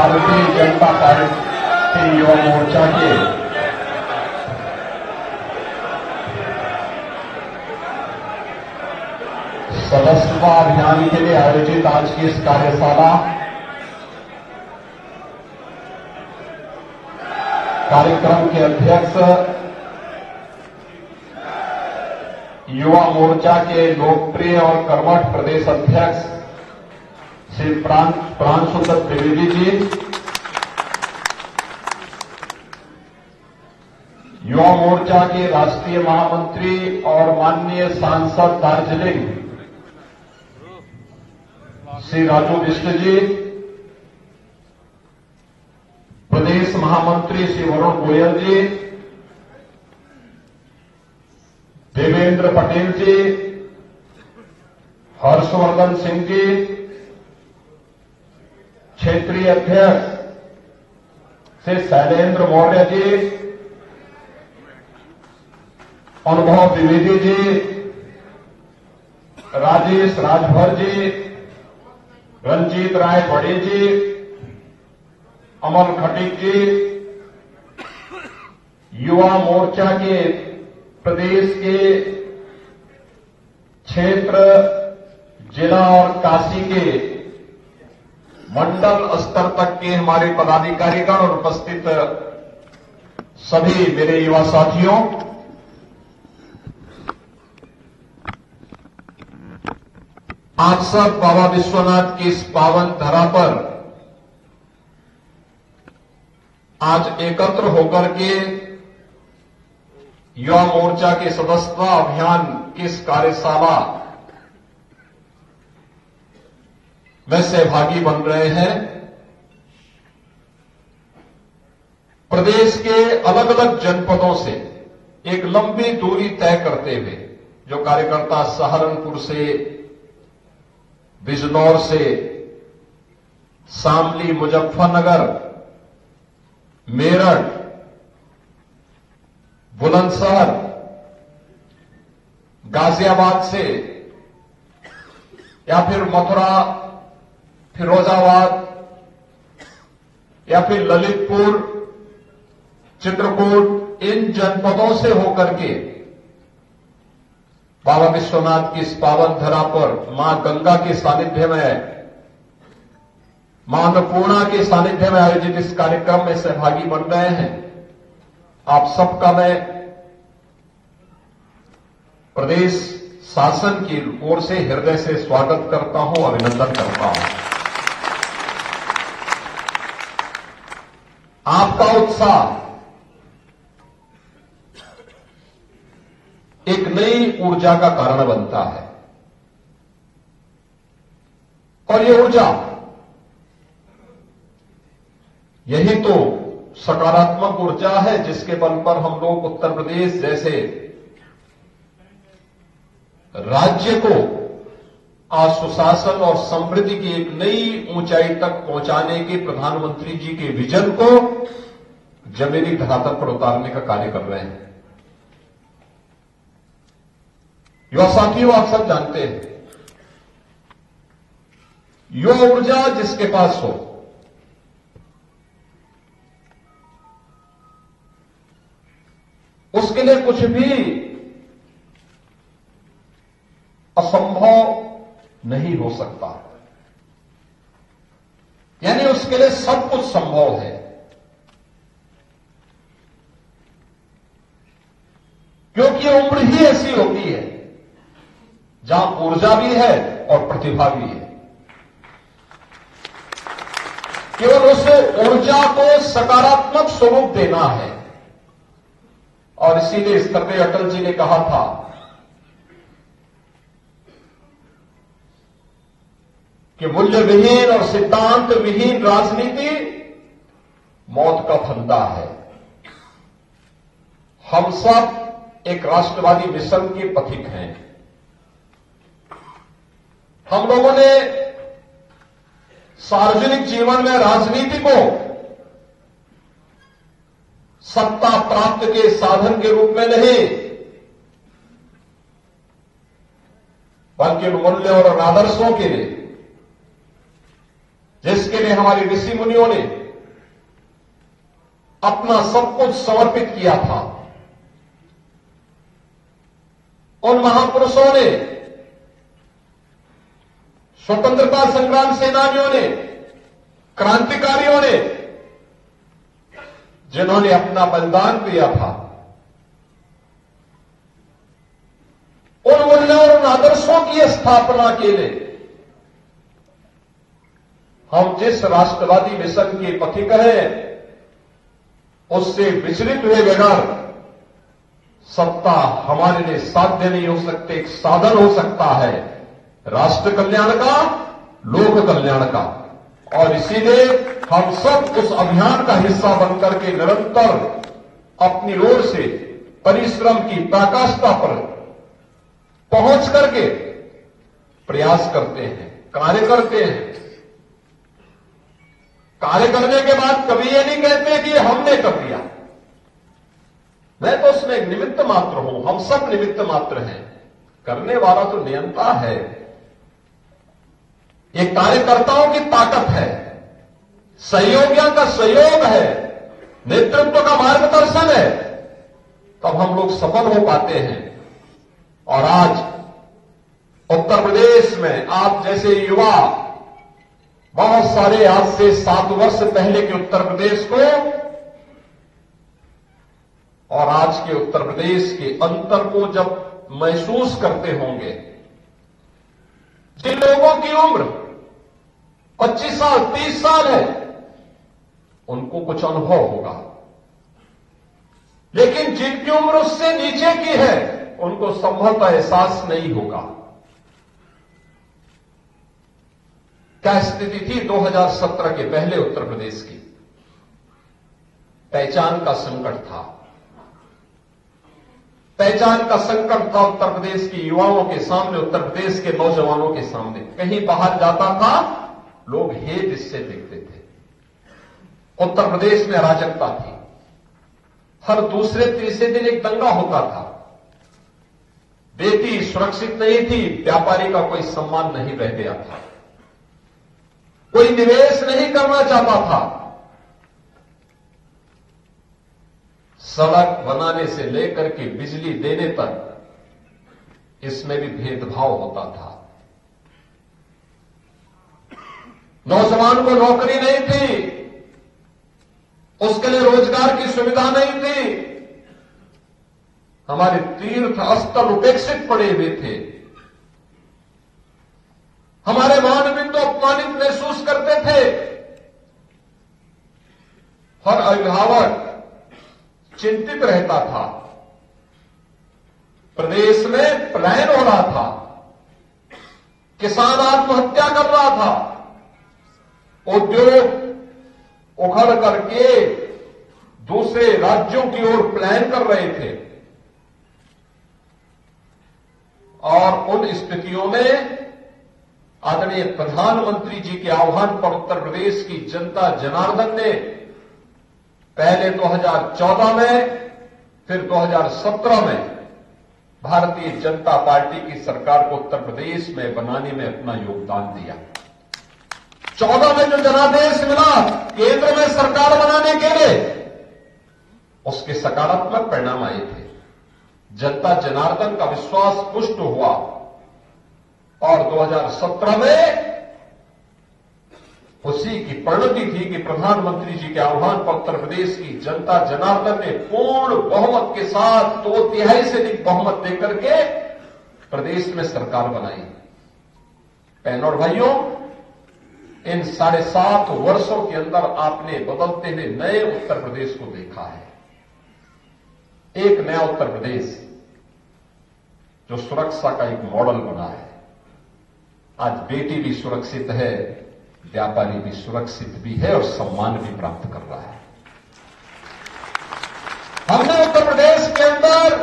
Bharatiya Janata party Yuva Morcha के सदस्यता अभियान के लिए आयोजित आज की इस कार्यशाला कार्यक्रम के अध्यक्ष युवा मोर्चा के लोकप्रिय और कर्मठ प्रदेश अध्यक्ष श्री प्रांशु दत्त द्विवेदी जी, युवा मोर्चा के राष्ट्रीय महामंत्री और माननीय सांसद दार्जिलिंग श्री राजू बिष्ट जी, प्रदेश महामंत्री श्री वरुण गोयल जी, देवेंद्र पटेल जी, हर्षवर्धन सिंह जी, क्षेत्रीय अध्यक्ष श्री शैलेंद्र मौर्य जी, अनुभव द्विवेदी जी, राजेश राजभर जी, रंजीत राय बड़े जी, अमल खटीक जी, युवा मोर्चा के प्रदेश के क्षेत्र, जिला और काशी के मंडल स्तर तक के हमारे पदाधिकारीगण और उपस्थित सभी मेरे युवा साथियों, आप सब बाबा विश्वनाथ की इस पावन धरा पर आज एकत्र होकर के युवा मोर्चा के सदस्यता अभियान की इस कार्यशाला में सहभागी बन रहे हैं। प्रदेश के अलग अलग जनपदों से एक लंबी दूरी तय करते हुए जो कार्यकर्ता सहारनपुर से, बिजनौर से, शामली, मुजफ्फरनगर, मेरठ, बुलंदशहर, गाजियाबाद से या फिर मथुरा, फिरोजाबाद या फिर ललितपुर, चित्रकूट, इन जनपदों से होकर के बाबा विश्वनाथ की इस पावन धरा पर मां गंगा के सानिध्य में, मां अन्नपूर्णा के सानिध्य में आयोजित इस कार्यक्रम में सहभागी बन रहे हैं। आप सबका मैं प्रदेश शासन की ओर से हृदय से स्वागत करता हूं, अभिनंदन करता हूं। आपका उत्साह एक नई ऊर्जा का कारण बनता है और ये ऊर्जा, यही तो सकारात्मक ऊर्जा है जिसके बल पर हम लोग उत्तर प्रदेश जैसे राज्य को आज सुशासन और समृद्धि की एक नई ऊंचाई तक पहुंचाने के प्रधानमंत्री जी के विजन को जमीनी धरातल पर उतारने का कार्य कर रहे हैं। युवा साथियों, आप सब जानते हैं, युवा ऊर्जा जिसके पास हो उसके लिए कुछ भी असंभव नहीं हो सकता, यानी उसके लिए सब कुछ संभव है, क्योंकि उम्र ही ऐसी होती है जहां ऊर्जा भी है और प्रतिभा भी है। केवल उस ऊर्जा को सकारात्मक स्वरूप देना है और इसीलिए स्वर्गीय अटल जी ने कहा था कि मूल्य विहीन और सिद्धांत विहीन राजनीति मौत का फंदा है। हम सब एक राष्ट्रवादी मिशन के पथिक हैं। हम लोगों ने सार्वजनिक जीवन में राजनीति को सत्ता प्राप्त के साधन के रूप में नहीं, बल्कि मूल्यों और आदर्शों के लिए जिसके लिए हमारे ऋषि मुनियों ने अपना सब कुछ समर्पित किया था। उन महापुरुषों ने, स्वतंत्रता संग्राम सेनानियों ने, क्रांतिकारियों ने, जिन्होंने अपना बलिदान दिया था, उन मूल्यों और उन आदर्शों की स्थापना के लिए हम जिस राष्ट्रवादी मिशन के पथिक हैं, उससे विचलित हुए बगैर सत्ता हमारे लिए साध्य नहीं हो सकते। एक साधन हो सकता है राष्ट्र कल्याण का, लोक कल्याण का, और इसीलिए हम सब उस अभियान का हिस्सा बनकर के निरंतर अपनी ओर से परिश्रम की पराकाष्ठा पर पहुंच करके प्रयास करते हैं, कार्य करते हैं। कार्य करने के बाद कभी ये नहीं कहते कि हमने कर दिया, मैं तो उसमें एक निमित्त मात्र हूं, हम सब निमित्त मात्र हैं, करने वाला तो नियंता है। ये कार्यकर्ताओं की ताकत है, सहयोगियों का सहयोग है, नेतृत्व का मार्गदर्शन है, तब हम लोग सफल हो पाते हैं। और आज उत्तर प्रदेश में आप जैसे युवा, बहुत सारे आज से 7 वर्ष पहले के उत्तर प्रदेश को और आज के उत्तर प्रदेश के अंतर को जब महसूस करते होंगे, जिन लोगों की उम्र 25 साल 30 साल है, उनको कुछ अनुभव होगा, लेकिन जिनकी उम्र उससे नीचे की है, उनको संभवतः एहसास नहीं होगा। क्या स्थिति थी 2017 के पहले उत्तर प्रदेश की? पहचान का संकट था। पहचान का संकट था उत्तर प्रदेश के युवाओं के सामने, उत्तर प्रदेश के नौजवानों के सामने। कहीं बाहर जाता था, लोग हेत इससे देखते थे। उत्तर प्रदेश में अराजकता थी। हर दूसरे तीसरे दिन एक दंगा होता था। बेटी सुरक्षित नहीं थी, व्यापारी का कोई सम्मान नहीं रह गया था, कोई निवेश नहीं करना चाहता था। सड़क बनाने से लेकर के बिजली देने तक इसमें भी भेदभाव होता था। नौजवान को नौकरी नहीं थी, उसके लिए रोजगार की सुविधा नहीं थी। हमारे तीर्थ स्थल उपेक्षित पड़े हुए थे। हमारे मानविंदु अपमानित महसूस करते थे। हर अभिभावक चिंतित रहता था। प्रदेश में पलायन हो रहा था, किसान आत्महत्या कर रहा था, उद्योग उखड़ करके दूसरे राज्यों की ओर पलायन कर रहे थे। और उन स्थितियों में आदरणीय प्रधानमंत्री जी के आह्वान पर उत्तर प्रदेश की जनता जनार्दन ने पहले 2014 में, फिर 2017 में भारतीय जनता पार्टी की सरकार को उत्तर प्रदेश में बनाने में अपना योगदान दिया। 14 में जो जनादेश मिला केंद्र में सरकार बनाने के लिए, उसके सकारात्मक परिणाम आए थे। जनता जनार्दन का विश्वास पुष्ट हुआ और 2017 में उसी की परिणति थी कि प्रधानमंत्री जी के आह्वान पर उत्तर प्रदेश की जनता जनार्दन ने पूर्ण बहुमत के साथ 2/3 से अधिक बहुमत देकर के प्रदेश में सरकार बनाई। बहनों और भाइयों, इन 7.5 वर्षों के अंदर आपने बदलते हुए नए उत्तर प्रदेश को देखा है। एक नया उत्तर प्रदेश जो सुरक्षा का एक मॉडल बना है। आज बेटी भी सुरक्षित है, व्यापारी भी सुरक्षित भी है और सम्मान भी प्राप्त कर रहा है। हमने उत्तर प्रदेश के अंदर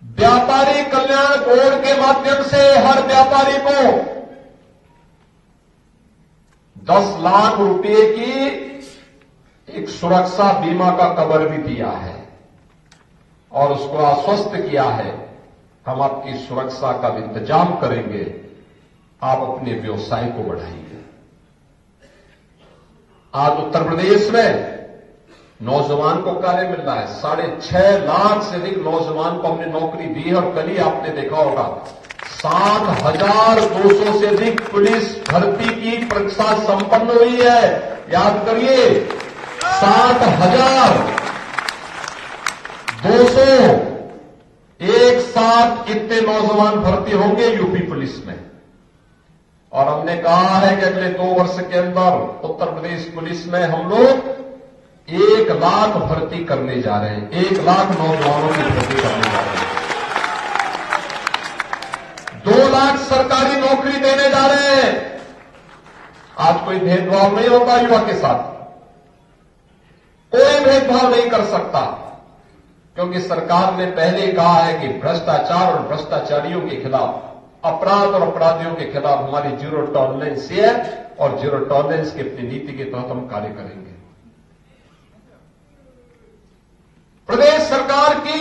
व्यापारी कल्याण बोर्ड के माध्यम से हर व्यापारी को 10 लाख रुपए की एक सुरक्षा बीमा का कवर भी दिया है और उसको आश्वस्त किया है, हम आपकी सुरक्षा का इंतजाम करेंगे, आप अपने व्यवसाय को बढ़ाइए। आज उत्तर प्रदेश में नौजवान को कार्य मिल रहा है। 6.5 लाख से अधिक नौजवान को हमने नौकरी दी है। और कल ही आपने देखा होगा 7,200 से अधिक पुलिस भर्ती की परीक्षा संपन्न हुई है। याद करिए, 7,200 एक साथ इतने नौजवान भर्ती होंगे यूपी पुलिस में। और हमने कहा है कि अगले 2 वर्ष के अंदर उत्तर प्रदेश पुलिस में हम लोग 1 लाख भर्ती करने जा रहे हैं। 1 लाख नौजवानों की भर्ती करने जा रहे हैं। 2 लाख सरकारी नौकरी देने जा रहे हैं। आज कोई भेदभाव नहीं होता युवा के साथ, कोई भेदभाव नहीं कर सकता, क्योंकि सरकार ने पहले कहा है कि भ्रष्टाचार और भ्रष्टाचारियों के खिलाफ, अपराध और अपराधियों के खिलाफ हमारी जीरो टॉलरेंस है। और जीरो टॉलरेंस की अपनी नीति के तहत हम कार्य करेंगे। प्रदेश सरकार की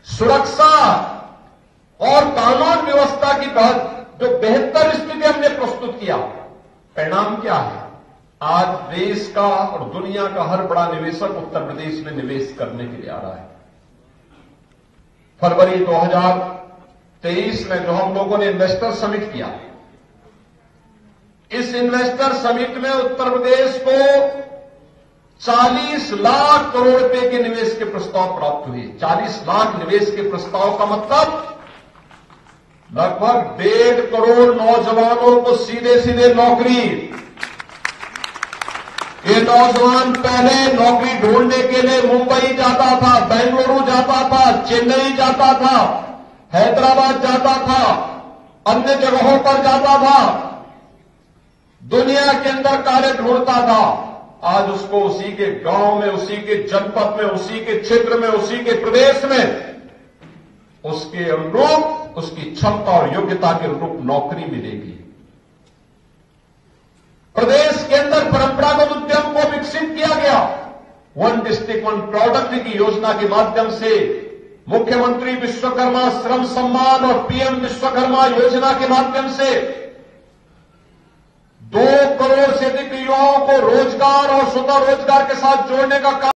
सुरक्षा और कानून व्यवस्था की तहत जो बेहतर स्थिति हमने प्रस्तुत किया, परिणाम क्या है? आज देश का और दुनिया का हर बड़ा निवेशक उत्तर प्रदेश में निवेश करने के लिए आ रहा है। फरवरी 2023 में जो हम लोगों ने इन्वेस्टर समिट किया, इस इन्वेस्टर समिट में उत्तर प्रदेश को 40 लाख करोड़ रुपए के निवेश के प्रस्ताव प्राप्त हुए। 40 लाख निवेश के प्रस्ताव का मतलब लगभग 1.5 करोड़ नौजवानों को सीधे सीधे नौकरी। ये नौजवान पहले नौकरी ढूंढने के लिए मुंबई जाता था, बेंगलुरु जाता था, चेन्नई जाता था, हैदराबाद जाता था, अन्य जगहों पर जाता था, दुनिया के अंदर कार्य ढूंढता था। आज उसको उसी के गांव में, उसी के जनपद में, उसी के क्षेत्र में, उसी के प्रदेश में उसके अनुरूप, उसकी क्षमता और योग्यता के अनुरूप नौकरी मिलेगी। प्रदेश के अंदर परंपरागत उद्यम को विकसित किया गया। 1 डिस्ट्रिक्ट 1 प्रोडक्ट की योजना के माध्यम से मुख्यमंत्री विश्वकर्मा श्रम सम्मान और पीएम विश्वकर्मा योजना के माध्यम से 2 करोड़ से अधिक युवाओं को रोजगार और स्वतः रोजगार के साथ जोड़ने का काम